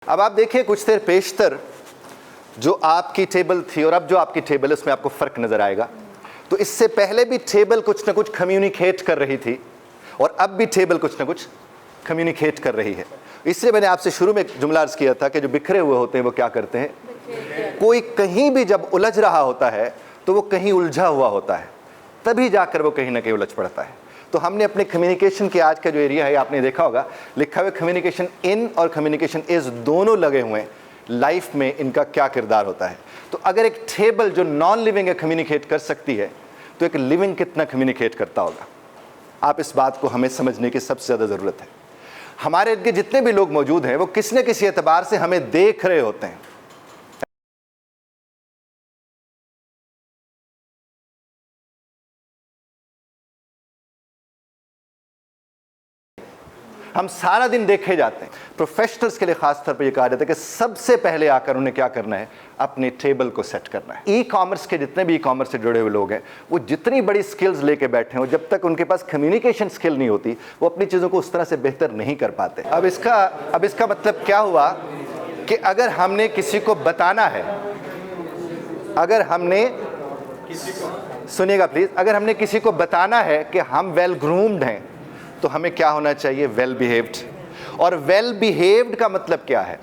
अब आप देखिए कुछ देर पेशतर जो आपकी टेबल थी और अब जो आपकी टेबल है उसमें आपको फ़र्क नज़र आएगा। तो इससे पहले भी टेबल कुछ ना कुछ कम्युनिकेट कर रही थी और अब भी टेबल कुछ ना कुछ कम्युनिकेट कर रही है। इसलिए मैंने आपसे शुरू में एक जुमला अर्ज़ किया था कि जो बिखरे हुए होते हैं वो क्या करते हैं, कोई कहीं भी जब उलझ रहा होता है तो वो कहीं उलझा हुआ होता है, तभी जाकर वो कहीं ना कहीं उलझ पड़ता है। तो हमने अपने कम्युनिकेशन के आज का जो एरिया है आपने देखा होगा लिखा हुआ कम्युनिकेशन इन और कम्युनिकेशन इज दोनों लगे हुए हैं। लाइफ में इनका क्या किरदार होता है। तो अगर एक टेबल जो नॉन लिविंग है कम्युनिकेट कर सकती है तो एक लिविंग कितना कम्युनिकेट करता होगा। आप इस बात को हमें समझने की सबसे ज़्यादा ज़रूरत है। हमारे इर्द गिर्द जितने भी लोग मौजूद हैं वो किसी न किसी एतबार से हमें देख रहे होते हैं। हम सारा दिन देखे जाते हैं। प्रोफेशनल्स के लिए खास तौर पर यह कहा जाता है कि सबसे पहले आकर उन्हें क्या करना है, अपने टेबल को सेट करना है। ई कॉमर्स के जितने भी ई कॉमर्स से जुड़े हुए लोग हैं वो जितनी बड़ी स्किल्स लेके बैठे हैं, जब तक उनके पास कम्युनिकेशन स्किल नहीं होती वो अपनी चीज़ों को उस तरह से बेहतर नहीं कर पाते। अब इसका मतलब क्या हुआ कि अगर हमने किसी को बताना है, अगर हमने सुनिएगा प्लीज़, अगर हमने किसी को बताना है कि हम वेल ग्रूम्ड हैं तो हमें क्या होना चाहिए, वेल बिहेव्ड। और वेल बिहेव्ड का मतलब क्या है?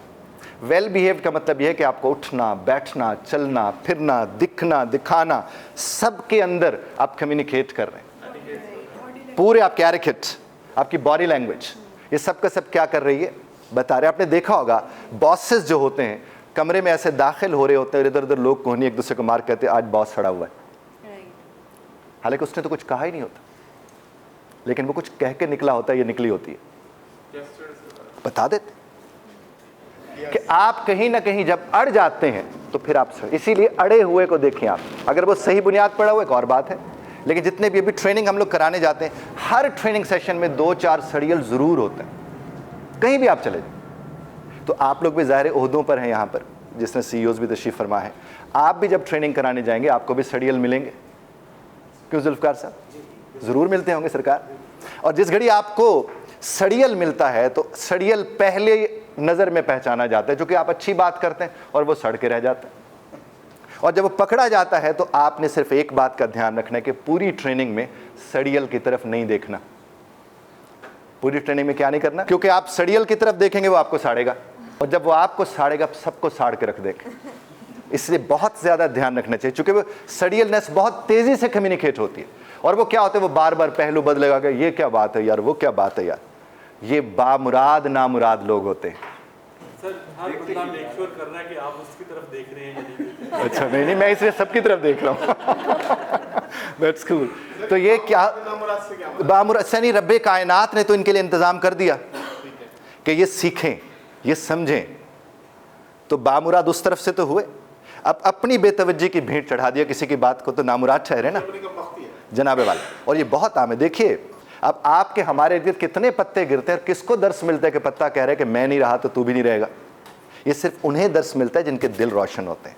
वेल बिहेव्ड का मतलब यह है कि आपको उठना बैठना चलना फिरना दिखना दिखाना सबके अंदर आप कम्युनिकेट कर रहे हैं। पूरे आपके एटिकेट, आपकी बॉडी लैंग्वेज, ये सब का सब क्या कर रही है, बता रहे। आपने देखा होगा बॉसेस जो होते हैं कमरे में ऐसे दाखिल हो रहे होते हैं, इधर उधर लोग कोहनी एक दूसरे को मार कहते हैं आज बॉस खड़ा हुआ है, हालांकि उसने तो कुछ कहा ही नहीं होता, लेकिन वो कुछ कह के निकला होता है, ये निकली होती है, बता देते कि आप कहीं ना कहीं जब अड़ जाते हैं तो फिर आप इसीलिए अड़े हुए को देखें आप। अगर वो सही बुनियाद पड़ा हुआ एक और बात है, लेकिन जितने भी अभी ट्रेनिंग हम लोग कराने जाते हैं हर ट्रेनिंग सेशन में 2-4 सड़ियल ज़रूर होते हैं, कहीं भी आप चले जाए। तो आप लोग भी ज़ाहिर ओहदों पर हैं यहाँ पर, जिसने CEOs भी तशरीफ़ फरमा है, आप भी जब ट्रेनिंग कराने जाएंगे आपको भी सड़ियल मिलेंगे। क्यों जुल्फ़कार साहब, ज़रूर मिलते होंगे सरकार। और जिस घड़ी आपको सड़ियल मिलता है तो सड़ियल पहले नज़र में पहचाना जाता है, जो कि आप अच्छी बात करते हैं और वो सड़ के रह जाता है। और जब वो पकड़ा जाता है तो आपने सिर्फ एक बात का ध्यान रखना है कि पूरी ट्रेनिंग में सड़ियल की तरफ नहीं देखना। पूरी ट्रेनिंग में क्या नहीं करना, क्योंकि आप सड़ियल की तरफ देखेंगे वो आपको साड़ेगा, और जब वो आपको साड़ेगा सबको साड़ के रख देगा। इसलिए बहुत ज़्यादा ध्यान रखना चाहिए, चूँकि वो सड़ियलनेस बहुत तेज़ी से कम्युनिकेट होती है। और वो क्या होता है, वो बार बार पहलू बदलेगा कि ये क्या बात है यार, वो क्या बात है यार। ये बामुराद नामुराद लोग होते हैं। सर हर बंदा मेक श्योर कर रहा है कि आप उसकी तरफ देख रहे हैं या नहीं। अच्छा नहीं, मैं इसलिए सबकी तरफ देख रहा हूँ। That's cool. तो ये क्या बामुराद से नहीं, रब्बे कायनात ने तो इनके लिए इंतज़ाम कर दिया कि ये सीखें ये समझें। तो बामुराद उस तरफ से तो हुए, अब अपनी बेतवज्जी की भेंट चढ़ा दिया किसी की बात को तो नामुराद ठहरे ना जनाबे वाले। और ये बहुत आम है। देखिए अब आपके हमारे इर्द गिर्द कितने पत्ते गिरते हैं, किसको दर्स मिलता है कि पत्ता कह रहा है कि मैं नहीं रहा तो तू भी नहीं रहेगा। ये सिर्फ उन्हें दर्स मिलता है जिनके दिल रोशन होते हैं।